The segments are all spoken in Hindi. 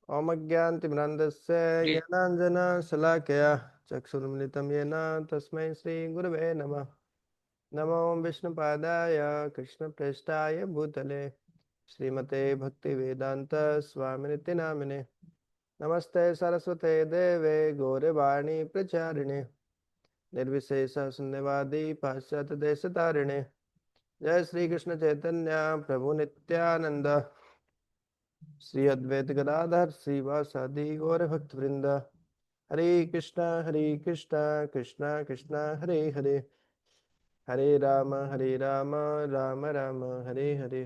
ओम अज्ञानतिमिरान्धस्य ज्ञानाञ्जनशलाकया चक्षुरुन्मिलितं येन तस्मै श्रीगुरवे नमः। नमो विष्णुपादाय कृष्णप्रेष्ठाय भूतले श्रीमते भक्तिवेदान्त स्वामिनिति नामिने। नमस्ते सरस्वते देवे गौरवाणी प्रचारिणे निर्विशेष शून्यवादी पाश्चात्य देशतारिणे। जय श्री कृष्ण चैतन्य प्रभु नित्यानंद श्री अद्वैत गदाधर श्रीवासादि गौर भक्त वृंद। हरे कृष्णा कृष्णा कृष्णा हरे हरे, हरे राम राम राम हरे हरे।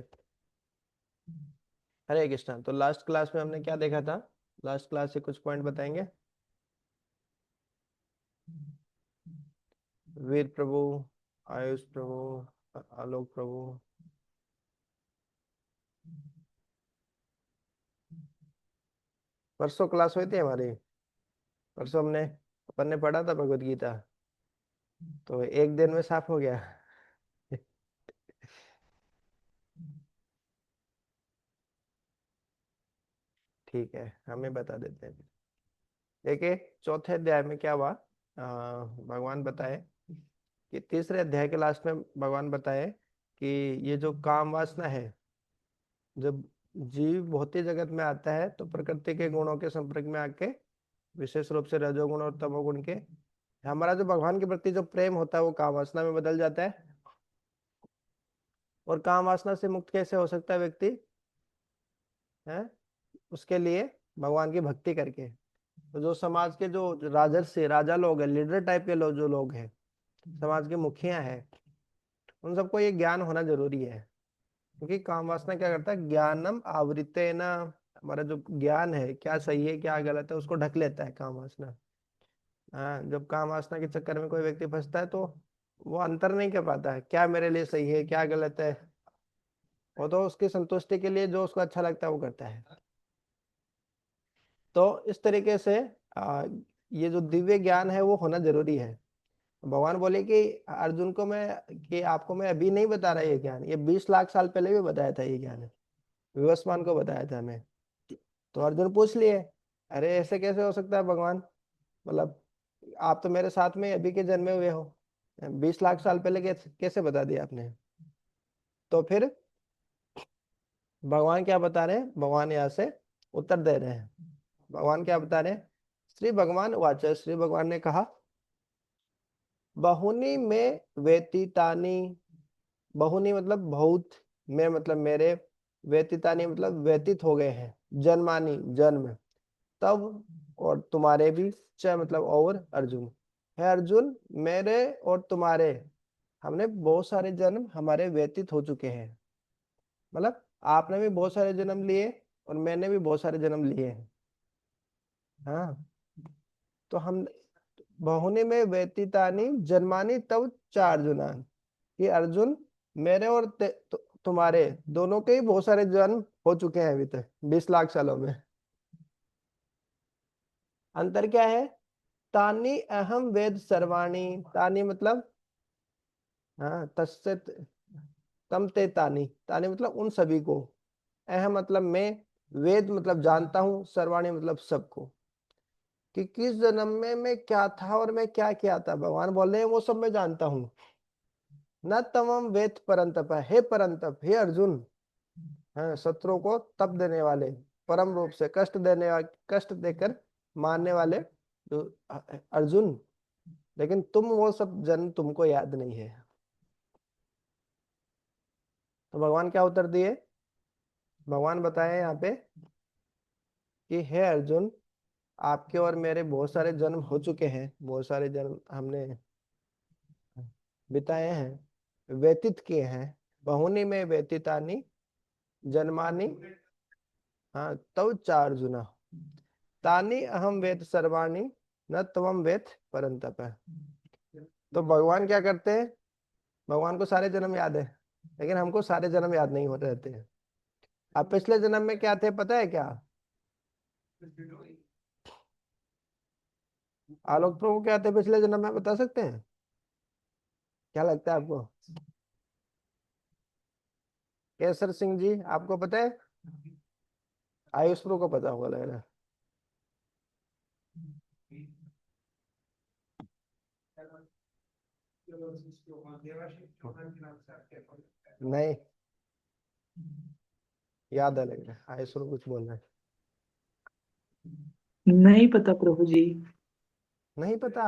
हरे कृष्णा। तो लास्ट क्लास में हमने क्या देखा था? लास्ट क्लास से कुछ पॉइंट बताएंगे? वीर प्रभु, आयुष प्रभु, आलोक प्रभु। परसों क्लास हुई थी हमारी। परसों अपन ने पढ़ा था भगवत गीता, तो एक दिन में साफ हो गया। ठीक है, हमें बता देते हैं। देखिए, चौथे अध्याय में क्या हुआ? भगवान बताए कि तीसरे अध्याय के लास्ट में भगवान बताए कि ये जो काम वासना है, जब जीव भौतिक जगत में आता है तो प्रकृति के गुणों के संपर्क में आके, विशेष रूप से रजोगुण और तमोगुण के, हमारा जो भगवान के प्रति जो प्रेम होता है वो काम वासना में बदल जाता है। और काम वासना से मुक्त कैसे हो सकता है व्यक्ति? है उसके लिए भगवान की भक्ति करके। तो जो समाज के जो राजर्षि राजा लोग हैं, लीडर टाइप के लोग, जो लोग हैं, समाज के मुखिया हैं, उन सबको ये ज्ञान होना जरूरी है। क्योंकि काम वासना क्या करता है? ज्ञानम आवृतेन, हमारा जो ज्ञान है क्या सही है क्या गलत है उसको ढक लेता है काम वासना। हाँ, जब काम वासना के चक्कर में कोई व्यक्ति फंसता है तो वो अंतर नहीं कर पाता है क्या मेरे लिए सही है क्या गलत है। वो तो उसकी संतुष्टि के लिए जो उसको अच्छा लगता है वो करता है। तो इस तरीके से ये जो दिव्य ज्ञान है वो होना जरूरी है। भगवान बोले कि अर्जुन को मैं, कि आपको मैं अभी नहीं बता रहा ये ज्ञान, ये 20 लाख साल पहले भी बताया था ये ज्ञान। विवस्वान को बताया था हमें। तो अर्जुन पूछ लिए, अरे ऐसे कैसे हो सकता है भगवान? मतलब आप तो मेरे साथ में अभी के जन्मे हुए हो, 20 लाख साल पहले कैसे कैसे बता दिया आपने? तो फिर भगवान क्या बता रहे हैं? भगवान यहाँ से उत्तर दे रहे हैं। भगवान क्या बता रहे हैं? श्री भगवान वाच, श्री भगवान ने कहा, बहुनी में व्यतीतानी। बहुनी मतलब बहुत, में मतलब मेरे, व्यतीतानी मतलब व्यतीत हो गए हैं, जन्मानी जन्म, तब और तुम्हारे भी, च मतलब और अर्जुन, है अर्जुन, मेरे और तुम्हारे, हमने बहुत सारे जन्म हमारे व्यतीत हो चुके हैं। मतलब आपने भी बहुत सारे जन्म लिए और मैंने भी बहुत सारे जन्म लिए हैं। हाँ, तो हम बहुने में व्यतीतानी जन्मानी तब चार अर्जुना, कि अर्जुन मेरे और तुम्हारे दोनों के ही बहुत सारे जन्म हो चुके हैं अभी तक 20 लाख सालों में। अंतर क्या है? तानी अहम वेद सर्वाणी, तानी मतलब, हाँ, तस्य तम ते तानी, तानी मतलब उन सभी को, अहम मतलब मैं, वेद मतलब जानता हूँ, सर्वाणी मतलब सबको। कि किस जन्म में मैं क्या था और मैं क्या किया था, भगवान बोल रहे हैं वो सब मैं जानता हूँ। न तमम वेद परंतप, हे परंतप, हे अर्जुन, हाँ, शत्रुओं को तप देने वाले, परम रूप से कष्ट देने वाले, कष्ट देकर मारने वाले जो अर्जुन, लेकिन तुम वो सब जन्म तुमको याद नहीं है। तो भगवान क्या उत्तर दिए? भगवान बताए यहाँ पे कि हे अर्जुन, आपके और मेरे बहुत सारे जन्म हो चुके हैं, बहुत सारे जन्म हमने बिताए हैं, व्यतीत किए हैं। बहुनी में व्यतीतानी जन्मानी, हाँ, तव चार अर्जुना, तानी अहम वेद सर्वाणी, न तवम वेद परंतप। तो भगवान क्या करते हैं? भगवान को सारे जन्म याद है, लेकिन हमको सारे जन्म याद नहीं होते रहते हैं। आप पिछले जन्म में क्या थे पता है क्या? आलोक प्रभु क्या थे पिछले जन्म में, बता सकते हैं? क्या लगता है आपको? केसर सिंह जी, आपको पता है? आयुष प्रो को पता होगा लग रहा है। नहीं, याद है लग रहा है, आयुष प्रो कुछ बोल रहा है। नहीं पता प्रभु जी। नहीं पता?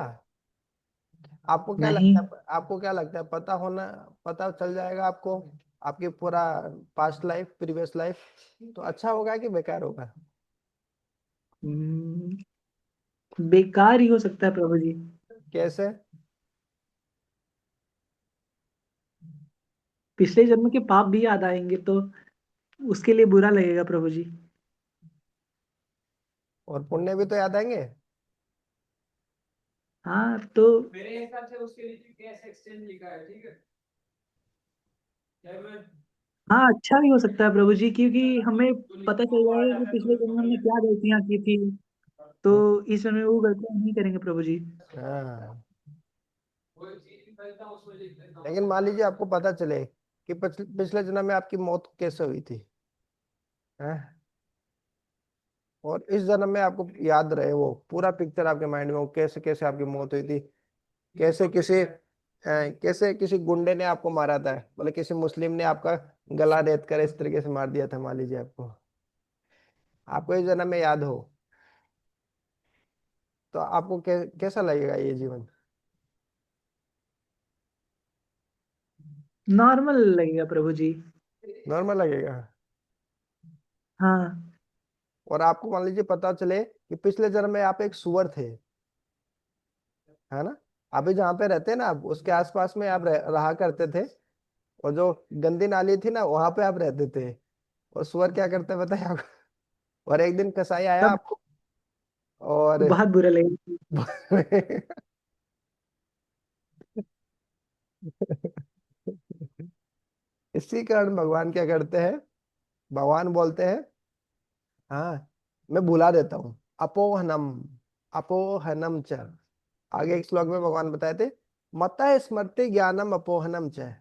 आपको क्या नहीं। लगता है, आपको क्या लगता है, पता होना, पता चल जाएगा आपको आपकी पूरा पास्ट लाइफ, प्रीवियस लाइफ, तो अच्छा होगा कि बेकार होगा? हम्म, बेकार ही हो सकता है प्रभु जी। कैसे? पिछले जन्म के पाप भी याद आएंगे तो उसके लिए बुरा लगेगा प्रभु जी। और पुण्य भी तो याद आएंगे। हाँ तो मेरे हिसाब से उसके नीचे कैश एक्सचेंज लिखा है, ठीक है? क्या मैं हाँ, अच्छा भी हो सकता है प्रभु जी, क्योंकि हमें पता चल जाएगा कि पिछले जन्म में क्या गलतियां की थी, तो इस जन्म में वो गलतियां नहीं करेंगे प्रभु जी। हाँ, कोई चीज निकलता हूँ उसमें लिख देता हूँ। लेकिन मान लीजिए आपको पता चले कि पिछले जन्म में आपकी मौत कैसे हुई थी, हैं? और इस जन्म में आपको याद रहे वो पूरा पिक्चर आपके माइंड में हो, कैसे कैसे आपकी मौत हुई थी, कैसे किसी गुंडे ने आपको मारा था, मतलब किसी मुस्लिम ने आपका गला रेत कर इस तरीके से मार दिया था, मान लीजिए आपको, आपको इस जन्म में याद हो, तो आपको कैसा लगेगा ये जीवन? नॉर्मल लगेगा प्रभु जी। नॉर्मल लगेगा। हाँ। और आपको मान लीजिए पता चले कि पिछले जन्म में आप एक सुअर थे, है ना? अभी जहाँ पे रहते हैं ना आप, उसके आसपास में आप रहा करते थे, और जो गंदी नाली थी ना वहां पे आप रहते थे। और सुअर क्या करते हैं बताइए आपको? और एक दिन कसाई आया तब आपको, और बहुत बुरा लगेगा। इसी कारण भगवान क्या करते हैं, भगवान बोलते हैं, हाँ, मैं भुला देता हूँ, अपोहनम, अपोहनम च। आगे एक श्लोक में भगवान बताए थे, मता स्मृति ज्ञानम अपोहनम च।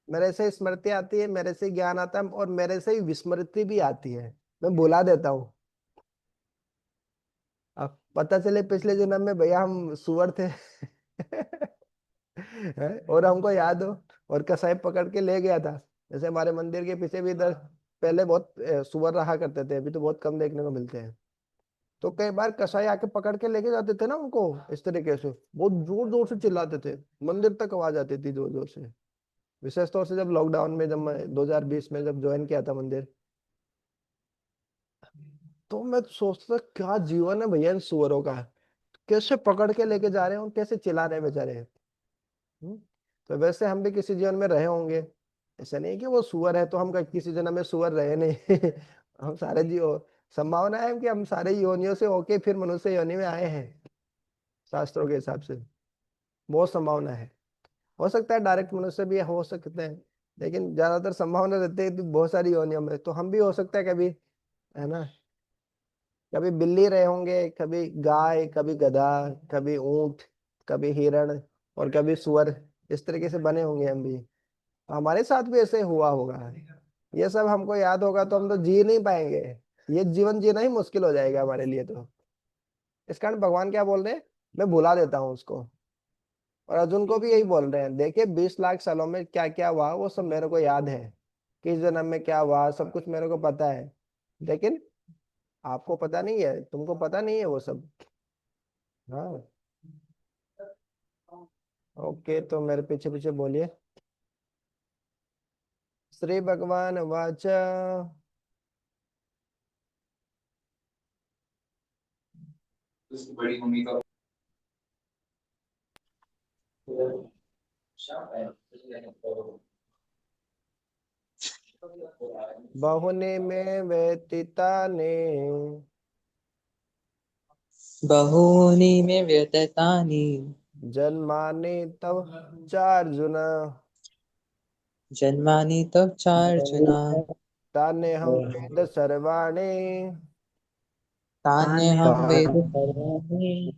मेरे से स्मृति आती है, मेरे से ज्ञान आता है, और मेरे से ही विस्मृति भी आती है, मैं भुला देता हूँ। अब पता चले पिछले जन्म में भैया हम सुअर थे और हमको याद हो, और कसाई पकड़ के ले गया था। जैसे हमारे मंदिर के पीछे भी इधर पहले बहुत सुअर रहा करते थे, अभी तो बहुत कम देखने को मिलते हैं। तो कई बार कसाई आके पकड़ के लेके जाते थे ना उनको, इस तरीके से बहुत जोर जोर से चिल्लाते थे, मंदिर तक आवाज आती थी जोर जोर से। विशेष तौर से जब लॉकडाउन में, जब मैं 2020 में जब ज्वाइन किया था मंदिर, तो मैं सोचता था, क्या जीवन है भैया इन सुअरों का, कैसे पकड़ के लेके जा रहे हैं और कैसे चिल्ला रहे हैं बेचारे। हम्म? तो वैसे हम भी किसी जीवन में रहे होंगे, ऐसा नहीं है कि वो सुअर है तो हम किसी जन्म में सुअर रहे नहीं हम सारे जीव, संभावना है कि हम सारे योनियों से होके फिर मनुष्य योनि में आए हैं, शास्त्रों के हिसाब से बहुत संभावना है। हो सकता है डायरेक्ट मनुष्य भी हो सकते हैं, लेकिन ज्यादातर संभावना रहती है कि बहुत सारी योनियों में, तो हम भी हो सकता है कभी, है ना? कभी बिल्ली रहे होंगे, कभी गाय, कभी गधा, कभी ऊंट, कभी हिरण, और कभी सुअर, इस तरीके से बने होंगे हम भी। तो हमारे साथ भी ऐसे हुआ होगा। ये सब हमको याद होगा तो हम तो जी नहीं पाएंगे, ये जीवन जीना ही मुश्किल हो जाएगा हमारे लिए। तो इस कारण भगवान क्या बोल रहे हैं, मैं भुला देता हूँ उसको। और अर्जुन को भी यही बोल रहे हैं, देखिए 20 लाख सालों में क्या क्या हुआ वो सब मेरे को याद है, किस जन्म में क्या हुआ सब कुछ मेरे को पता है, लेकिन आपको पता नहीं है, तुमको पता नहीं है वो सब। हाँ। ओके, तो मेरे पीछे पीछे बोलिए। श्री भगवान वाच, उसकी बड़ी मम्मी का बहुने में व्यतीता ने, बहूनि मे व्यतीतानि जन्माने तव चार्जुन, जन्मानि तव चार्जुन ताने हम वेद सर्वाणि, तान्यहं वेद सर्वाणि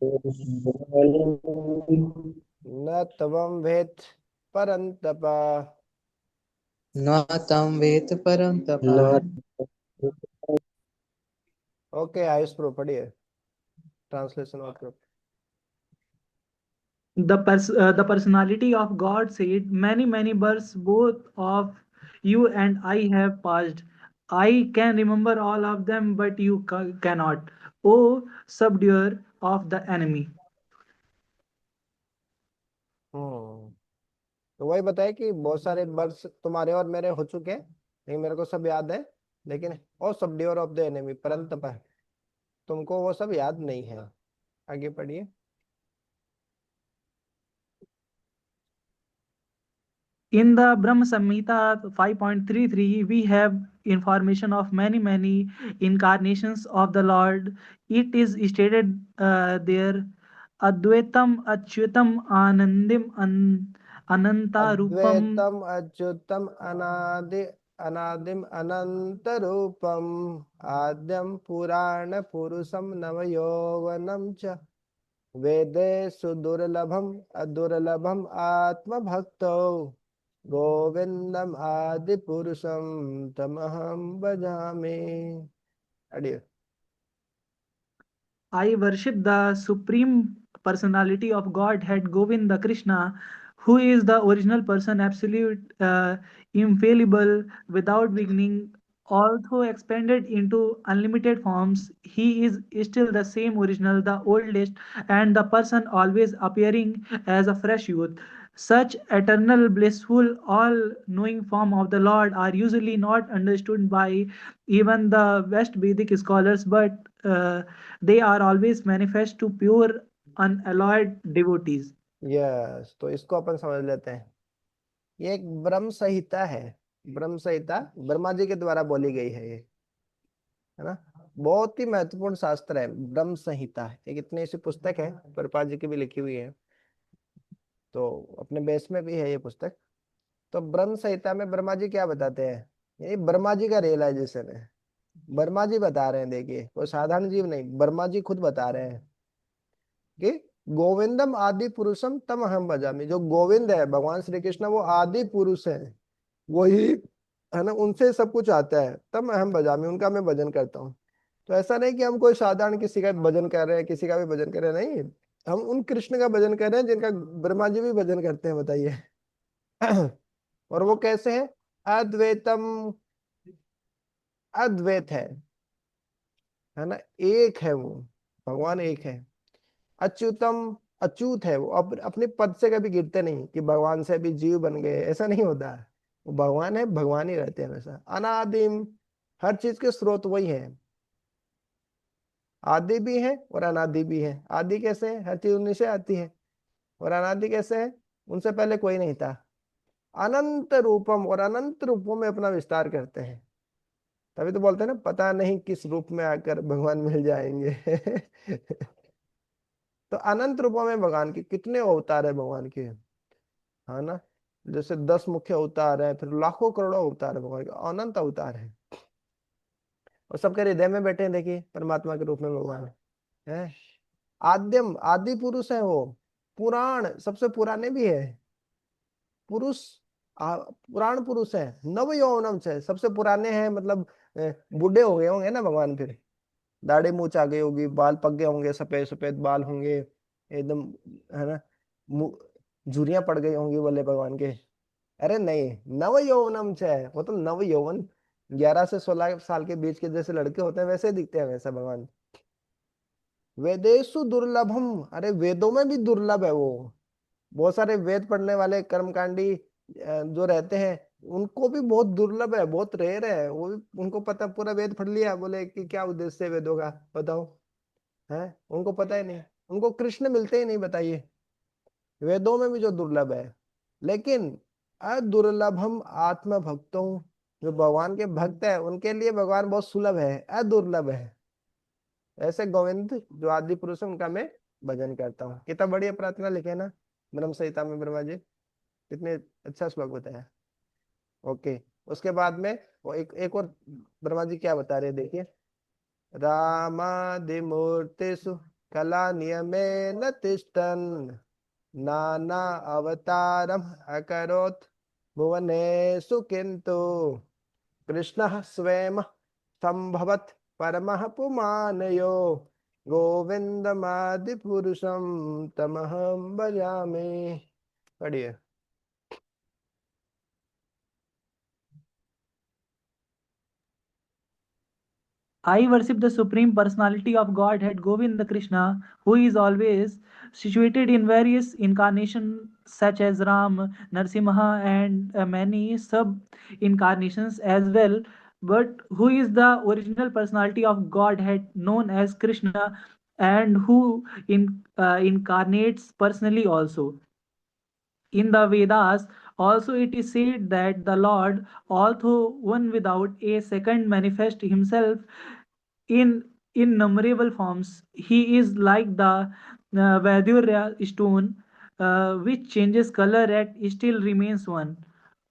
न तवम वेद परंतप। न तं वेद परं तपः। न ओके आयुष प्रो पढ़िए ट्रांसलेशन और pro. The personality of God said, many births both of you and I have passed. I can remember all of them, but you cannot. O subduer of the enemy. तो वही बताया कि बहुत सारे वर्ष तुम्हारे और मेरे हो चुके हैं, लेकिन मेरे को सब याद है, लेकिन ओ सबड्यूअर ऑफ द एनिमी परंतप तुमको वो सब याद नहीं है। आगे पढ़िए। In the Brahma Samhita 5.33, we have information of many incarnations of the Lord. It is stated there, Advaitam Achyutam Anandim Ananta Rupam. अद्वैतम Achyutam अनादि अनादिम अनंत रूपम आद्यम पुराण पुरुषम नवयौवनम च वेदेषु दुर्लभम अदुर्लभम आत्मभक्तो गोविंदम आदि पुरुषम तमहम भजामि। अड़िए। I worship the Supreme Personality of Godhead, Govinda Krishna, who is the original person, absolute, infallible, without beginning. Although expanded into unlimited forms, he is still the same original, the oldest, and the person always appearing as a fresh youth. Such eternal, blissful, all knowing form of the Lord are usually not understood by even the West Vedic scholars, but they are always manifest to pure, unalloyed devotees. Yes, तो इसको अपन समझ लेते हैं। ये एक ब्रह्म संहिता है। ब्रह्म संहिता ब्रह्मा जी के द्वारा बोली गई है, ये है ना। बहुत ही महत्वपूर्ण शास्त्र है ब्रह्म संहिता। एक इतनी ऐसी पुस्तक है, प्रभुपाद जी की भी लिखी हुई है, तो अपने बेस में भी है ये पुस्तक। तो ब्रह्म संहिता में ब्रह्मा जी क्या बताते हैं, ये ब्रह्मा जी का रियलाइजेशन है। ब्रह्मा जी बता रहे हैं, देखिए कोई साधारण जीव नहीं, ब्रह्मा जी खुद बता रहे हैं कि गोविंदम आदि पुरुषम तम अहम भजामि। जो गोविंद है भगवान श्री कृष्ण, वो आदि पुरुष है, वही है ना, उनसे सब कुछ आता है। तम अहम भजामि, उनका मैं भजन करता हूँ। तो ऐसा नहीं कि हम कोई साधारण किसी का भजन कर रहे हैं, किसी का भी भजन कर रहे हैं, नहीं, हम उन कृष्ण का भजन कर रहे हैं जिनका ब्रह्मा जी भी भजन करते हैं, बताइए। और वो कैसे है? अद्वैतम, अद्वैत है ना, एक है वो, भगवान एक है। अच्युतम, अच्युत है वो, अपने पद से कभी गिरते नहीं कि भगवान से भी जीव बन गए, ऐसा नहीं होता है। वो भगवान है, भगवान ही रहते हैं हमेशा। अनादिम, हर चीज के स्रोत वही है। आदि भी है और अनादि भी है। आदि कैसे है? हर चीज उन्हीं से आती है। और अनादि कैसे है? उनसे पहले कोई नहीं था। अनंत रूपम, और अनंत रूपों में अपना विस्तार करते हैं। तभी तो बोलते हैं ना, पता नहीं किस रूप में आकर भगवान मिल जाएंगे। तो अनंत रूपों में भगवान के कितने अवतार है भगवान के, है ना। जैसे 10 मुख्य अवतार है, फिर लाखों करोड़ों अवतार है भगवान के, अनंत अवतार है। और सबके हृदय में बैठे हैं, देखिए परमात्मा के रूप में भगवान है। आद्यम, आदि पुरुष है वो। पुराण, सबसे पुराने भी है पुरुष। पुराण पुरुष है। नव यौवनम से, सबसे पुराने हैं, मतलब बूढ़े हो गए होंगे ना भगवान, फिर दाढ़ी मूछ आ गई होगी, बाल पक गए होंगे, सफेद सफेद बाल होंगे एकदम, है ना। झुर्रियां पड़ गई होंगी बोले भगवान के। अरे नहीं, नव यौवनम से है वो, तो नव यौवन 11 से 16 साल के बीच के जैसे लड़के होते हैं वैसे दिखते हैं वैसा भगवान। वेदेशु दुर्लभम, अरे वेदों में भी दुर्लभ है वो। बहुत सारे वेद पढ़ने वाले कर्मकांडी जो रहते हैं, उनको भी बहुत दुर्लभ है, बहुत रेयर है वो भी। उनको पता, पूरा वेद पढ़ लिया, बोले कि क्या उद्देश्य है वेदों का, बताओ, है उनको पता ही नहीं। उनको कृष्ण मिलते ही नहीं, बताइए। वेदों में भी जो दुर्लभ है। लेकिन अदुर्लभम आत्म भक्तों, जो भगवान के भक्त है उनके लिए भगवान बहुत सुलभ है, अदुर्लभ है। ऐसे गोविंद जो आदि पुरुष है, उनका मैं भजन करता हूँ। कितना बढ़िया प्रार्थना लिखे ना ब्रह्म संहिता में ब्रह्मा जी, कितने अच्छा श्लोक बताया। ओके, उसके बाद में वो एक और ब्रह्मा जी क्या बता रहे हैं, देखिए। रामादिमूर्तिषु कला नियमेन तिष्ठन् नाना अवतारम अकरोत् भुवनेषु किन्तु कृष्णः स्वयं संभवत् परमः पुमानयो गोविन्दमादिपुरुषं तमहं भजामि। पढ़िए। I worship the Supreme Personality of Godhead, Govinda Krishna, who is always situated in various incarnations such as Ram, Narsimha, and many sub incarnations as well, but who is the original personality of Godhead known as Krishna and who incarnates personally also. In the Vedas, also it is said that the Lord, although one without a second, manifests himself in innumerable forms. He is like the Vaidurya stone, which changes color yet still remains one.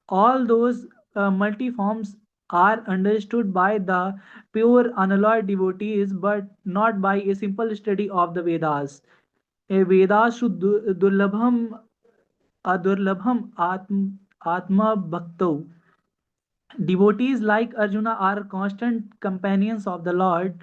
All those multiforms are understood by the pure unalloyed devotees, but not by a simple study of the Vedas. A Vedashu durlabham adurlabham atma bhakto. Devotees like Arjuna are constant companions of the Lord,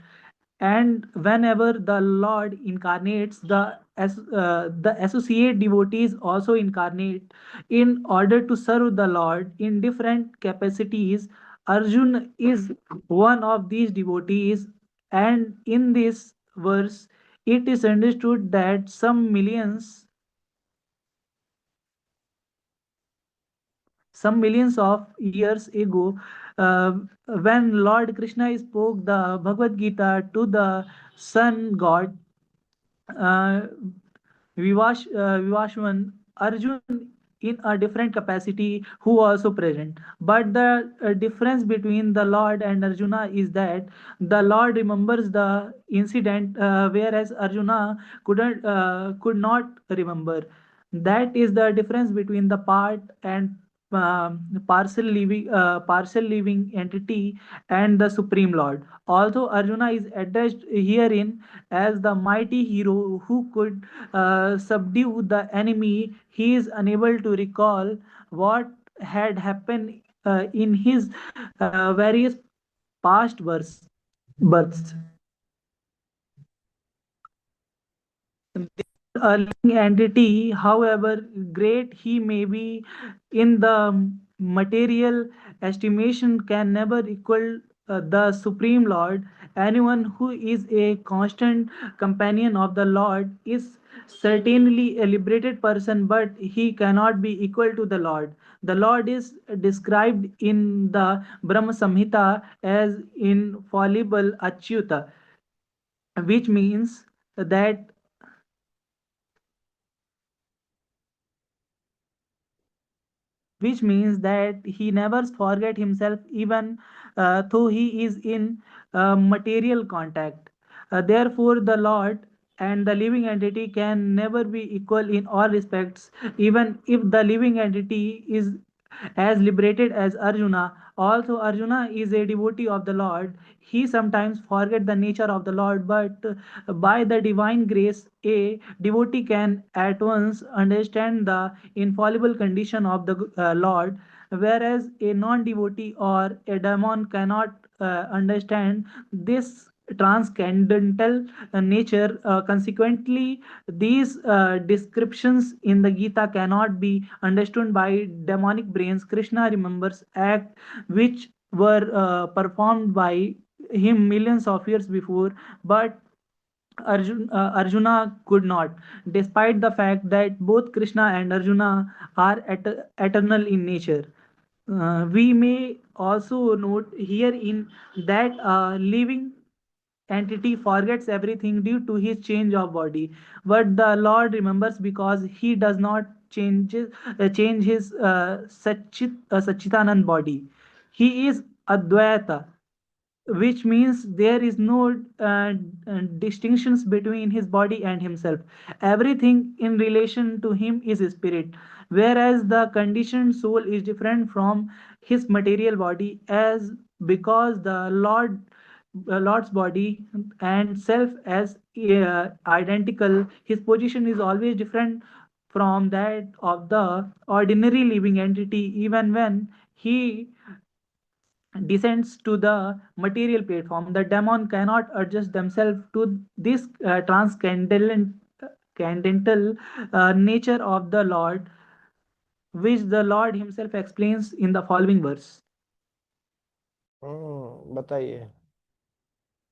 and whenever the Lord incarnates, the associate devotees also incarnate in order to serve the Lord in different capacities. Arjun is one of these devotees, and in this verse, it is understood that some millions of years ago, uh, when Lord Krishna spoke the Bhagavad Gita to the sun god uh, Vivashwan, Arjun in a different capacity who also present. But the difference between the Lord and Arjuna is that the Lord remembers the incident, whereas Arjuna could not remember. That is the difference between the part and partial living entity and the Supreme Lord. Although Arjuna is addressed herein as the mighty hero who could subdue the enemy, he is unable to recall what had happened in his various past births. A living entity, however great he may be in the material estimation, can never equal the Supreme Lord. Anyone who is a constant companion of the Lord is certainly a liberated person, but he cannot be equal to the Lord. The Lord is described in the Brahma Samhita as infallible Achyuta, which means that he never forget himself even though he is in material contact. Therefore the Lord and the living entity can never be equal in all respects, even if the living entity is as liberated as Arjuna. Although Arjuna is a devotee of the Lord, he sometimes forget the nature of the Lord, but by the divine grace, a devotee can at once understand the infallible condition of the Lord, whereas a non-devotee or a demon cannot understand this transcendental nature. Consequently, these descriptions in the Gita cannot be understood by demonic brains. Krishna remembers acts which were performed by him millions of years before, but Arjuna could not, despite the fact that both Krishna and Arjuna are eternal in nature. We may also note here in that living entity forgets everything due to his change of body, but the Lord remembers because he does not change his Satchitanand body. He is Advaita, which means there is no distinctions between his body and himself. Everything in relation to him is spirit, whereas the conditioned soul is different from his material body, as because the Lord's body and self as identical, his position is always different from that of the ordinary living entity, even when he descends to the material platform. The demon cannot adjust themselves to this transcendental nature of the Lord, which the Lord himself explains in the following verse. बताइए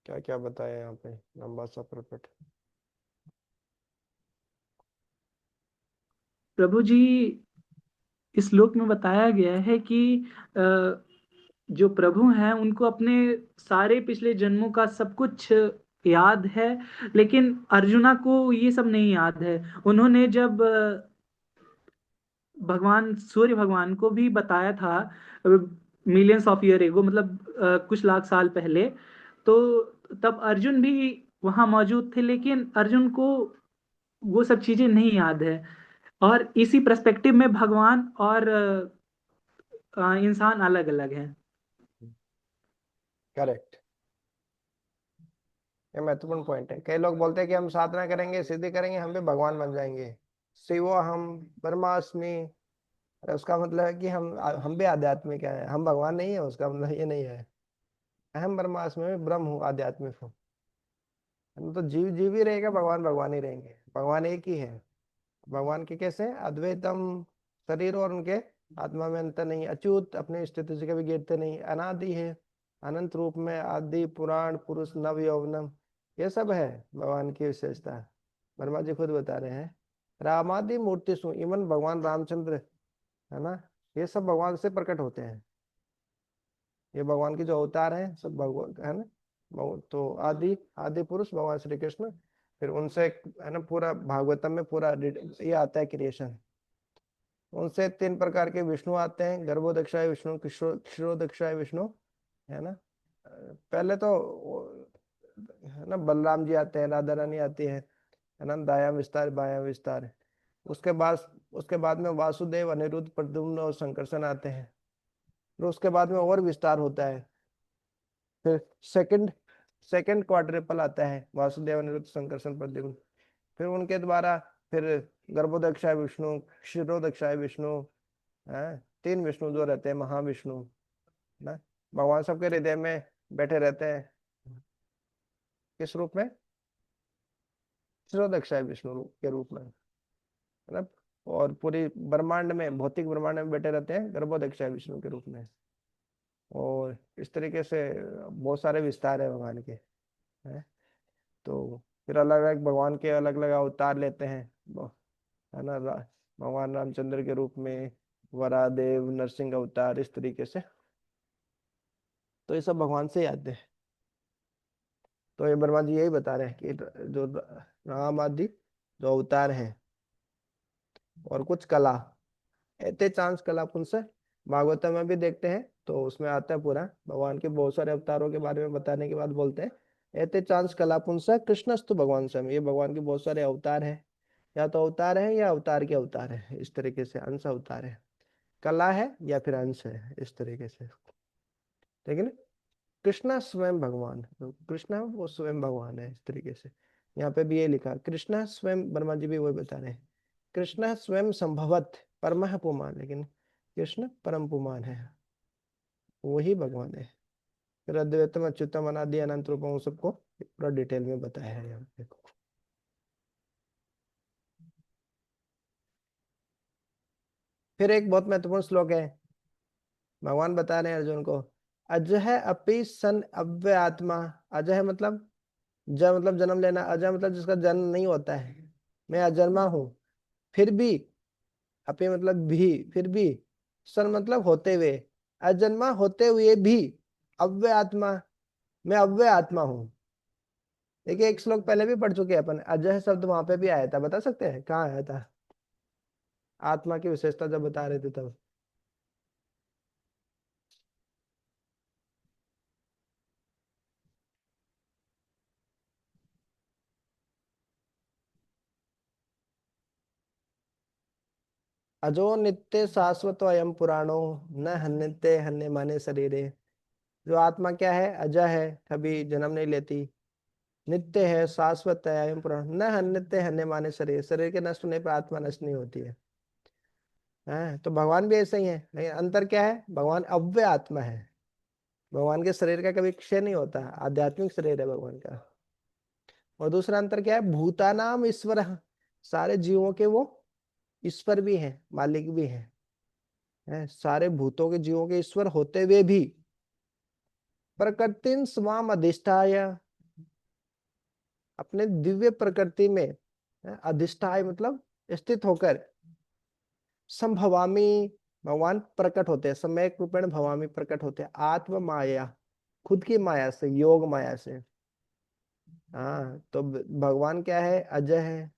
क्या क्या बताया यहाँ पे, लंबा सा प्रकट। प्रभु जी, इस श्लोक में बताया गया है कि जो प्रभु हैं उनको अपने सारे पिछले जन्मों का सब कुछ याद है, लेकिन अर्जुना को ये सब नहीं याद है। उन्होंने जब भगवान सूर्य भगवान को भी बताया था मिलियंस ऑफ ईयर एगो, मतलब कुछ लाख साल पहले, तो तब अर्जुन भी वहां मौजूद थे, लेकिन अर्जुन को वो सब चीजें नहीं याद है। और इसी पर्सपेक्टिव में भगवान और इंसान अलग अलग हैं। करेक्ट, ये महत्वपूर्ण पॉइंट है। कई लोग बोलते हैं कि हम साधना करेंगे, सिद्धि करेंगे, हम भी भगवान बन जाएंगे, शिवो हम ब्रह्मास्मि। अरे उसका मतलब है कि हम भी आध्यात्मिक हैं, हम भगवान नहीं है, उसका मतलब ये नहीं है। अहम ब्रह्मास्मि में ब्रह्म हूँ, आध्यात्मिक हूँ। हम तो जीव जीव ही रहेगा, भगवान भगवान ही रहेंगे। भगवान एक ही है। भगवान के कैसे अद्वैतम, शरीर और उनके आत्मा में अंतर नहीं, अच्युत, अपनी स्थिति से कभी गिरते नहीं, अनादि है, अनंत रूप में, आदि पुराण पुरुष नव यौवनम, ये सब है भगवान की विशेषता। वर्मा जी खुद बता रहे हैं, रामादि मूर्ति सु, इवन भगवान रामचंद्र है ना, ये सब भगवान से प्रकट होते हैं। ये भगवान के जो अवतार हैं सब भगवान है ना। तो आदि आदि पुरुष भगवान श्री कृष्ण, फिर उनसे है ना, पूरा भागवतम में पूरा ये आता है क्रिएशन। उनसे 3 प्रकार के विष्णु आते हैं, गर्भोदक्षाय विष्णु, क्षीरोदक्षाय विष्णु, है ना। पहले तो है ना बलराम जी आते हैं, राधा रानी आती है ना, दायाम विस्तार बायाम विस्तार। उसके बाद में वासुदेव, अनिरुद्ध, प्रद्युम्न और संकर्षण आते हैं। फिर उसके बाद में और विस्तार होता है। फिर सेकंड क्वाड्रिपल आता है, वासुदेव, अनिरुद्ध, संकर्षण, प्रद्युम्न। फिर उनके द्वारा फिर गर्भोदक्षाय विष्णु, क्षीरोदक्षाय विष्णु है, 3 विष्णु जो रहते हैं, महाविष्णु ना। भगवान सबके हृदय में बैठे रहते हैं, किस रूप में? क्षीरोदक्षाय विष्णु के रूप में, है ना। और पूरी ब्रह्मांड में, भौतिक ब्रह्मांड में बैठे रहते हैं गर्भोदक्षाय विष्णु के रूप में। और इस तरीके से बहुत सारे विस्तार है भगवान के, है। तो फिर अलग अलग भगवान के अलग अलग अवतार लेते हैं, है ना। भगवान रामचंद्र के रूप में वरादेव, नरसिंह अवतार, इस तरीके से। तो ये सब भगवान से आते हैं। तो ये ब्रह्मा जी यही बता रहे हैं कि जो राम आदि जो अवतार हैं, और कुछ कला, एते चांस कला पुंस, भागवतम में भी देखते हैं तो उसमें आता है पूरा, भगवान के बहुत सारे अवतारों के बारे में बताने के बाद बोलते हैं, एते चांस कला पुंस कृष्णस्तु भगवान स्वयं, ये भगवान के बहुत सारे अवतार हैं, या तो अवतार है या अवतार के अवतार है, इस तरीके से अंश अवतार है, कला है या फिर अंश है, इस तरीके से। लेकिन कृष्णा स्वयं भगवान, कृष्णा वो स्वयं भगवान है, इस तरीके से। यहाँ पे भी ये लिखा, कृष्णा स्वयं, ब्रह्मा जी भी वही बता रहे हैं, कृष्णा स्वयं संभवत परम पुमान, लेकिन कृष्ण परम पुमान है, वही भगवान है। फिर अद्वैतम, अच्युतम, अनादि, अनंत रूपम, सबको पूरा डिटेल में बताया है यहाँ पे। फिर एक बहुत महत्वपूर्ण श्लोक है, भगवान बता रहे हैं अर्जुन को, अजह अपि सन अव्य आत्मा। अजह मतलब मतलब जन्म लेना, अजय मतलब जिसका जन्म नहीं होता है, मैं अजन्मा हूं, फिर भी, अपि मतलब भी, फिर भी, सन मतलब होते हुए, अजन्मा होते हुए भी, अव्य आत्मा, मैं अव्य आत्मा हूँ। देखिए एक श्लोक पहले भी पढ़ चुके हैं अपन, अजय शब्द वहां पे भी आया था, बता सकते हैं कहाँ आया था? आत्मा की विशेषता जब बता रहे थे तब। अजो नित्य शाश्वत अयम पुराणो, न हन्यते हन्य माने शरीरे। जो आत्मा क्या है? अजय है, कभी जन्म नहीं लेती, नित्य है, शाश्वत है, अयम पुराण न हन्यते हन्य माने शरीर, शरीर के नष्ट होने पर आत्मा नष्ट नहीं होती है। तो भगवान भी ऐसे ही है, लेकिन अंतर क्या है, भगवान अव्यय आत्मा है, भगवान के शरीर का कभी क्षय नहीं होता, आध्यात्मिक शरीर है भगवान का। और दूसरा अंतर क्या है, भूतानाम ईश्वर, सारे जीवों के वो ईश्वर भी हैं, मालिक भी हैं, सारे भूतों के जीवों के ईश्वर होते हुए भी प्रकृतिं स्वाम अधिष्ठाय, अपने दिव्य प्रकृति में अधिष्ठाय मतलब स्थित होकर, संभवामी, भगवान प्रकट होते हैं, सम्यक रूपेण भवामी प्रकट होते हैं, आत्म माया, खुद की माया से, योग माया से। हाँ, तो भगवान क्या है, अजय है,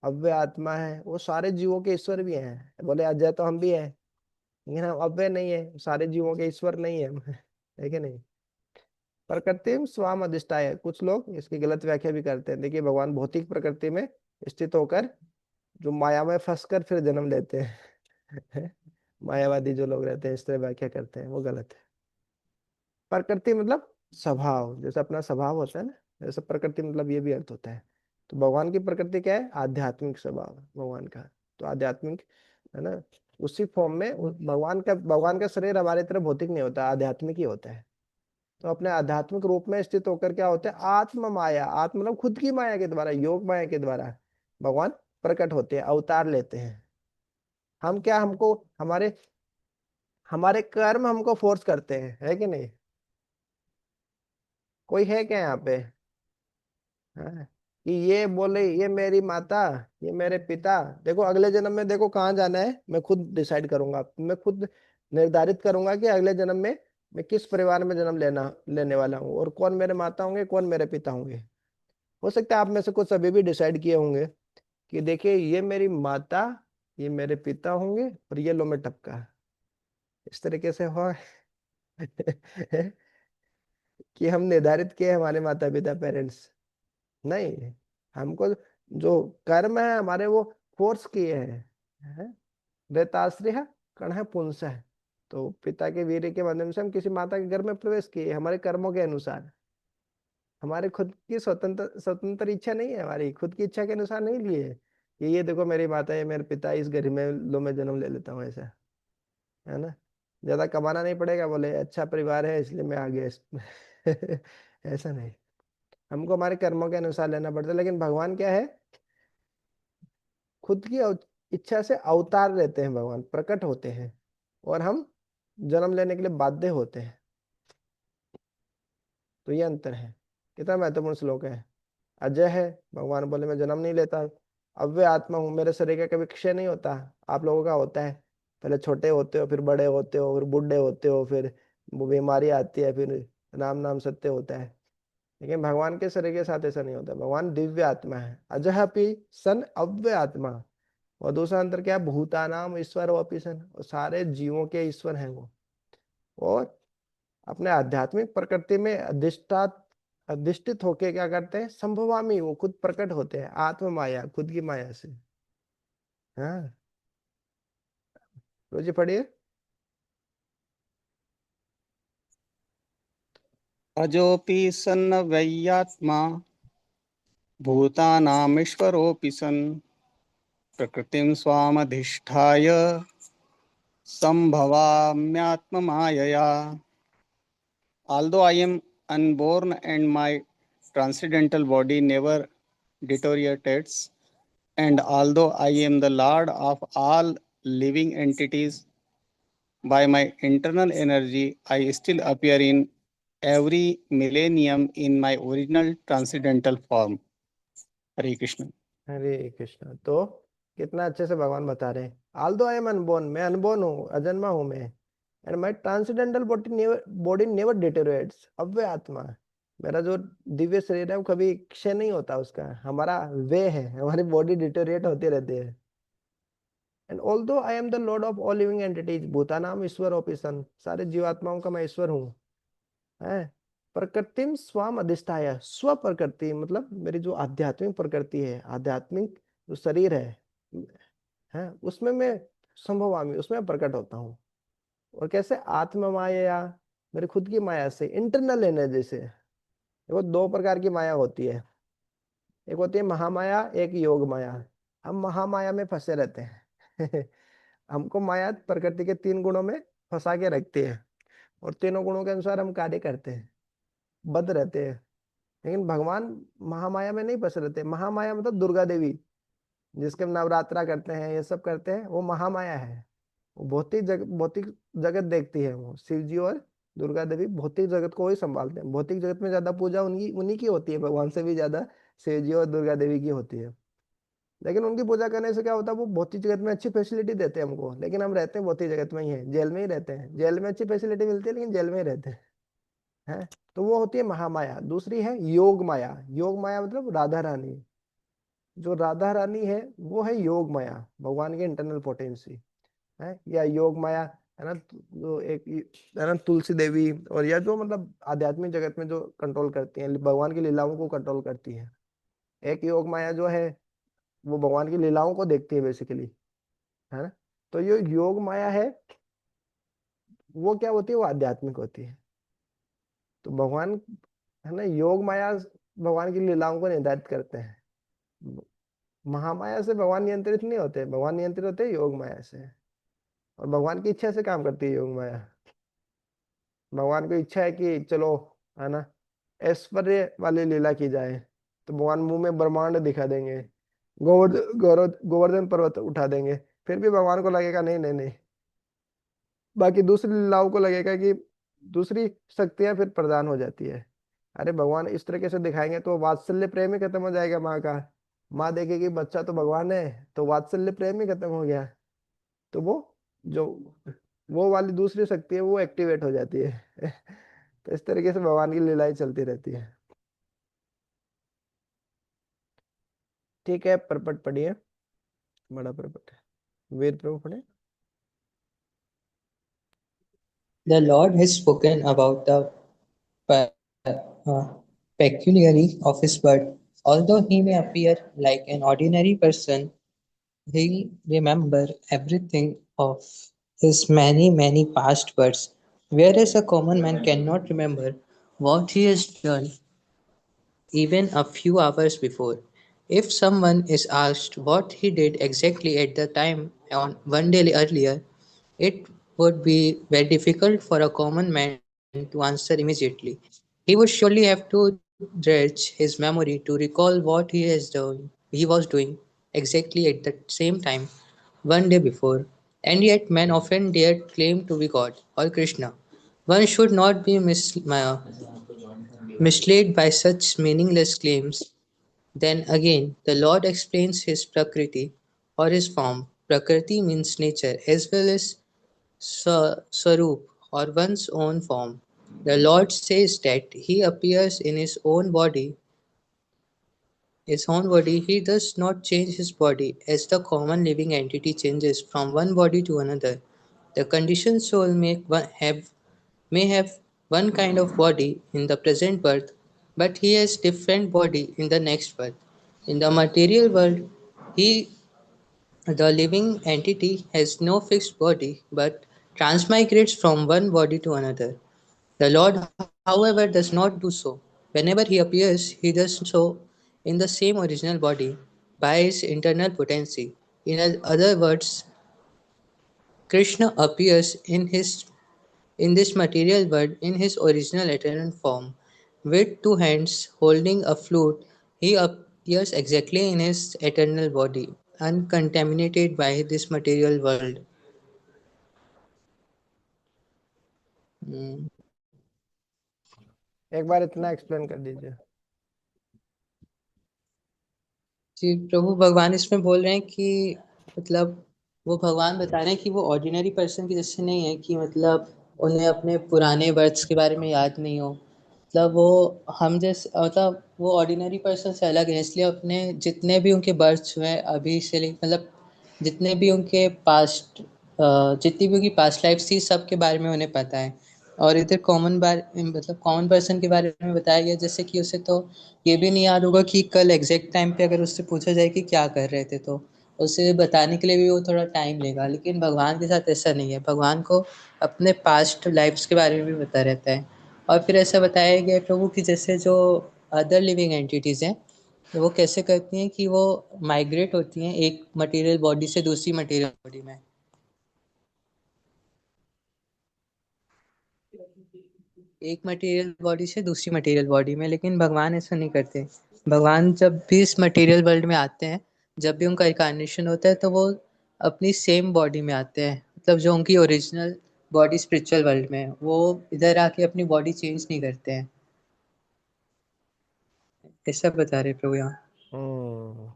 अव्यय आत्मा है, वो सारे जीवों के ईश्वर भी हैं। बोले अजय तो हम भी हैं, लेकिन हम अव्यय नहीं है, सारे जीवों के ईश्वर नहीं है हम। है कि नहीं। प्रकृति में स्वाम अधिष्ठाय, कुछ लोग इसकी गलत व्याख्या भी करते हैं। देखिए, भगवान भौतिक प्रकृति में स्थित होकर जो माया में फंसकर फिर जन्म लेते हैं। मायावादी जो लोग रहते हैं इस तरह व्याख्या करते हैं, वो गलत है। प्रकृति मतलब स्वभाव, जैसे अपना स्वभाव होता है ना, जैसे प्रकृति मतलब ये भी अर्थ होता है। तो भगवान की प्रकृति क्या है, आध्यात्मिक स्वभाव भगवान का। तो आध्यात्मिक है ना, उसी फॉर्म में भगवान का शरीर हमारी तरह भौतिक नहीं होता, आध्यात्मिक ही होता है। तो अपने आध्यात्मिक रूप में स्थित होकर क्या होते हैं, आत्म माया, आत्म मतलब खुद की माया के द्वारा, योग माया के द्वारा भगवान प्रकट होते हैं, अवतार लेते हैं। हम क्या, हमको हमारे हमारे कर्म हमको फोर्स करते हैं, है कि नहीं। कोई है क्या यहाँ पे, हाँ, कि ये बोले ये मेरी माता, ये मेरे पिता, देखो अगले जन्म में देखो कहाँ जाना है, मैं खुद डिसाइड करूंगा, मैं खुद निर्धारित करूंगा कि अगले जन्म में मैं किस परिवार में जन्म लेने वाला हूँ, और कौन मेरे माता होंगे, कौन मेरे पिता होंगे। हो सकता है आप में से कुछ अभी भी डिसाइड किए होंगे कि देखिए ये मेरी माता, ये मेरे पिता होंगे, और ये लो मैं टपका, इस तरीके से हो। कि हम निर्धारित किए हमारे माता पिता, पेरेंट्स नहीं, हमको जो कर्म है हमारे वो फोर्स किए हैं। दैताश्रय कण पुंसः, तो पिता के वीर्य के माध्यम से हम किसी माता के घर में प्रवेश किए, हमारे कर्मों के अनुसार। हमारे खुद की स्वतंत्र स्वतंत्र इच्छा नहीं है, हमारी खुद की इच्छा के अनुसार नहीं लिए कि ये देखो मेरी माता है, मेरे पिता, इस घर में लो मैं जन्म ले लेता हूँ, ऐसा है ना। ज्यादा कमाना नहीं पड़ेगा, बोले अच्छा परिवार है इसलिए मैं आ गया इसमें। ऐसा नहीं, हमको हमारे कर्मों के अनुसार लेना पड़ता है। लेकिन भगवान क्या है, खुद की इच्छा से अवतार लेते हैं, भगवान प्रकट होते हैं, और हम जन्म लेने के लिए बाध्य होते हैं। तो ये अंतर है। कितना महत्वपूर्ण श्लोक है। अजय है, भगवान बोले मैं जन्म नहीं लेता, अव्यय आत्मा हूँ, मेरे शरीर का कभी क्षय नहीं होता। आप लोगों का होता है, पहले छोटे होते हो, फिर बड़े होते हो, फिर बूढ़े होते हो, फिर वो बीमारी आती है, फिर नाम नाम सत्य होता है। लेकिन भगवान के शरीर के साथ ऐसा नहीं होता, भगवान दिव्य आत्मा है, अजह अपि सन अव्यय आत्मा। और दूसरा अंतर क्या है, भूतानाम ईश्वर अपि सन, और सारे जीवों के ईश्वर हैं वो। और अपने आध्यात्मिक प्रकृति में अधिष्ठित होके क्या करते हैं, संभवामी, वो खुद प्रकट होते हैं, आत्म माया, खुद की माया से। हाँ, रोजी पढ़िए। अजोऽपि सन्नव्ययात्मा भूतानामीश्वरोऽपि सन् प्रकृतिं स्वामधिष्ठाय संभवाम्यात्ममायया। Although I am unborn and my transcendental body never deteriorates, and although I am the Lord of all living entities by my internal energy, I still appear in every millennium in my original transcendental form. Hare Krishna. हरे कृष्णा। तो कितना अच्छे से भगवान बता रहे हैं, आल्दो आई एम अनबोर्न, मैं अनबोर्न हूँ, अजन्मा हूँ मैं, and my transcendental body never deteriorates, अव्यय आत्मा, मेरा जो दिव्य शरीर है वो कभी क्षय नहीं होता उसका, हमारा वे है, हमारी बॉडी डिटेरियोरेट होती रहती है। And although I am the lord of all living entities, भूतानाम ईश्वर ऑफ ईशन, सारे जीवात्माओं का मैं ईश्वर हूँ, है। प्रकृतिम स्वाम अधिष्ठाय, स्व प्रकृति मतलब मेरी जो आध्यात्मिक प्रकृति है, आध्यात्मिक जो शरीर है उसमें मैं संभवामी, उसमें प्रकट होता हूँ। और कैसे, आत्म माया, मेरी खुद की माया से, इंटरनल एनर्जी से। देखो दो प्रकार की माया होती है, एक होती है महामाया, एक योग माया। हम महामाया में फंसे रहते हैं। हमको माया प्रकृति के तीन गुणों में फंसा के रखती है, और तीनों गुणों के अनुसार हम कार्य करते हैं, बद्ध रहते हैं। लेकिन भगवान महामाया में नहीं फंसे रहते। महामाया मतलब दुर्गा देवी, जिसके हम नवरात्रा करते हैं, ये सब करते हैं, वो महामाया है। वो भौतिक जगत देखती है। वो शिव जी और दुर्गा देवी भौतिक जगत को ही संभालते हैं। भौतिक जगत में ज्यादा पूजा उनकी उन्हीं की होती है, भगवान से भी ज्यादा शिव जी और दुर्गा देवी की होती है। लेकिन उनकी पूजा करने से क्या होता है, वो भौतिक जगत में अच्छी फैसिलिटी देते हैं हमको, लेकिन हम रहते हैं भौतिक जगत में ही है, जेल में ही रहते हैं। जेल में अच्छी फैसिलिटी मिलती है, लेकिन जेल में ही रहते हैं। हैं? तो वो होती है महामाया। दूसरी है योग माया। योग माया मतलब राधा रानी। जो राधा रानी है वो है योग माया, भगवान की इंटरनल पोटेंसी है, या योग माया है ना। जो एक है ना तुलसी देवी, और या जो मतलब आध्यात्मिक जगत में जो कंट्रोल करती है, भगवान की लीलाओं को कंट्रोल करती है। एक योग माया जो है वो भगवान की लीलाओं को देखती है बेसिकली, है ना। तो ये योग माया है, वो क्या होती है, वो आध्यात्मिक होती है। तो भगवान है ना, योग माया भगवान की लीलाओं को निर्धारित करते हैं। महामाया से भगवान नियंत्रित नहीं होते, भगवान नियंत्रित होते हैं योग माया से। और भगवान की इच्छा से काम करती है योग माया। भगवान को इच्छा है कि चलो है ना ऐश्वर्य वाली लीला की जाए, तो भगवान मुंह में ब्रह्मांड दिखा देंगे, गोवर्धन पर्वत उठा देंगे। फिर भी भगवान को लगेगा नहीं नहीं नहीं। बाकी दूसरी लीलाओं को लगेगा कि दूसरी शक्तियां फिर प्रदान हो जाती है। अरे भगवान इस तरीके से दिखाएंगे तो वात्सल्य प्रेम ही खत्म हो जाएगा माँ का। माँ देखेगी बच्चा तो भगवान है, तो वात्सल्य प्रेम ही खत्म हो गया। तो वो जो वो वाली दूसरी शक्ति है वो एक्टिवेट हो जाती है। तो इस तरीके से भगवान की लीलाएं चलती रहती है। ठीक है, परपट पढ़िए, बड़ा परपट है, वेद प्रभु पढ़े। The Lord has spoken about the pe- uh, peculiarity of his birth. Although he may appear like an ordinary person, he remember everything of his many past births, whereas a common man cannot remember what he has done even a few hours before. If someone is asked what he did exactly at the time on one day earlier, it would be very difficult for a common man to answer immediately. He would surely have to dredge his memory to recall what he was doing exactly at the same time one day before. And yet men often dare claim to be God or Krishna. One should not be misled by such meaningless claims. Then again, the Lord explains his Prakriti or his form. Prakriti means nature as well as Swarup or one's own form. The Lord says that he appears in his own body. He does not change his body as the common living entity changes from one body to another. The conditioned soul may have one kind of body in the present birth, but he has different body in the next birth. In the material world, he the living entity has no fixed body but transmigrates from one body to another. The Lord, however, does not do so. Whenever he appears, he does so in the same original body by his internal potency. In other words, Krishna appears in this material world in his original eternal form. With two hands holding a flute, he appears exactly in his eternal body, uncontaminated by this material world. Hmm. एक बार इतना एक्सप्लेन कर दीजिए। जी, प्रभु भगवान इसमें बोल रहे हैं कि मतलब वो भगवान बता रहे हैं कि वो ऑर्डिनरी पर्सन की जैसे नहीं है कि मतलब उन्हें अपने पुराने बर्थ्स के बारे में याद नहीं हो। मतलब वो हम जैसे मतलब वो ऑर्डिनरी पर्सन से अलग है, इसलिए अपने जितने भी उनके बर्थ्स हुए अभी से मतलब जितने भी उनके पास्ट जितनी भी उनकी पास्ट लाइफ थी सबके बारे में उन्हें पता है। और इधर कॉमन पर्सन के बारे में बताया गया जैसे कि उसे तो ये भी नहीं याद होगा कि कल एग्जैक्ट टाइम पे अगर उससे पूछा जाए कि क्या कर रहे थे तो उसे बताने के लिए भी वो थोड़ा टाइम लेगा। लेकिन भगवान के साथ ऐसा नहीं है, भगवान को अपने पास्ट लाइफ्स के बारे में भी पता रहता है। और फिर ऐसा बताया गया है प्रभु कि जैसे जो अदर लिविंग एंटिटीज हैं वो कैसे करती हैं कि वो माइग्रेट होती हैं एक मटेरियल बॉडी से दूसरी मटेरियल बॉडी में। एक मटेरियल बॉडी से दूसरी मटेरियल बॉडी में, लेकिन भगवान ऐसा नहीं करते। भगवान जब भी इस मटेरियल वर्ल्ड में आते हैं, जब भी उनका इनकार्नेशन होता है, तो वो अपनी सेम बॉडी में आते हैं। मतलब जो उनकी ओरिजिनल बॉडी स्पिरिचुअल वर्ल्ड में है, वो इधर आके अपनी बॉडी चेंज नहीं करते हैं। ऐसा बता रहे प्रभु यहाँ। हम्म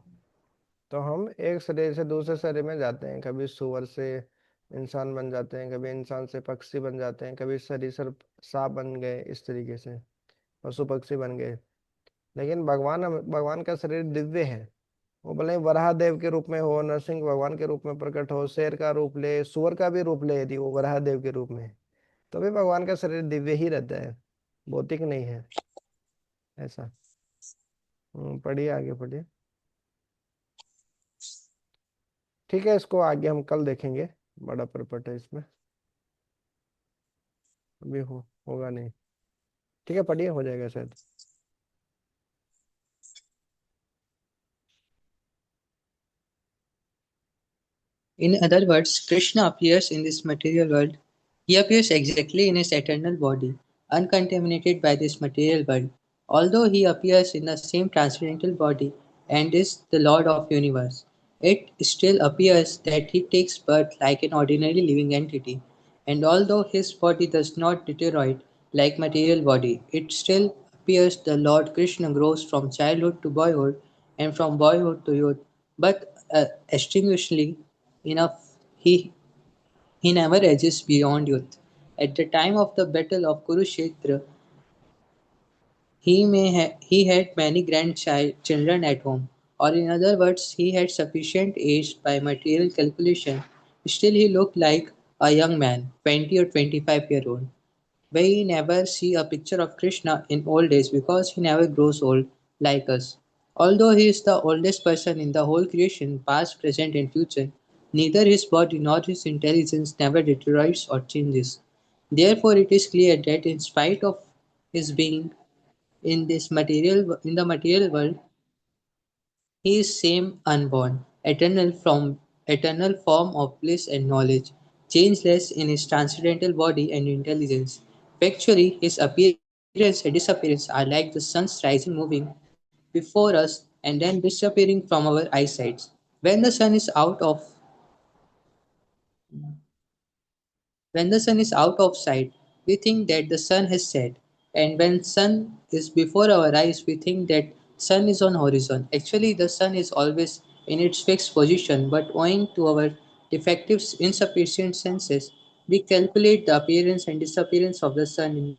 तो हम एक शरीर से दूसरे शरीर में जाते हैं, कभी सुअर से इंसान बन जाते हैं, कभी इंसान से पक्षी बन जाते हैं, कभी शरीर से सांप बन गए, इस तरीके से पशु पक्षी बन गए। लेकिन भगवान का शरीर दिव्य है। वो भले ही वराह देव के रूप में हो, नरसिंह भगवान के रूप में प्रकट हो, शेर का रूप ले, सुअर का भी रूप ले, यदि वो वराह देव के रूप में है, तो भी भगवान का शरीर दिव्य ही रहता है, भौतिक नहीं है ऐसा। पढ़िए, आगे पढ़िए। ठीक है, इसको आगे हम कल देखेंगे, बड़ा परपट है इसमें, अभी होगा नहीं। ठीक है, पढ़िए, हो जाएगा शायद। In other words, Krishna appears in this material world. He appears exactly in his eternal body, uncontaminated by this material world. Although he appears in the same transcendental body and is the Lord of universe, it still appears that he takes birth like an ordinary living entity. And although his body does not deteriorate like material body, it still appears the Lord Krishna grows from childhood to boyhood and from boyhood to youth. But extinguishingly enough, he never ages beyond youth. At the time of the battle of Kurukshetra, he had many grandchildren at home, or in other words, he had sufficient age by material calculation. Still, he looked like a young man, 20 or 25-year-old. We never see a picture of Krishna in old age because he never grows old like us. Although he is the oldest person in the whole creation, past, present, and future, neither his body nor his intelligence never deteriorates or changes. Therefore, it is clear that in spite of his being in the material world, he is same unborn, eternal form of bliss and knowledge, changeless in his transcendental body and intelligence. Factually, his appearance and disappearance are like the sun's rising moving before us and then disappearing from our eyesight. When the sun is out of When the sun is out of sight, we think that the sun has set, and when sun is before our eyes, we think that sun is on horizon. Actually, the sun is always in its fixed position, but owing to our defective, insufficient senses, we calculate the appearance and disappearance of the sun in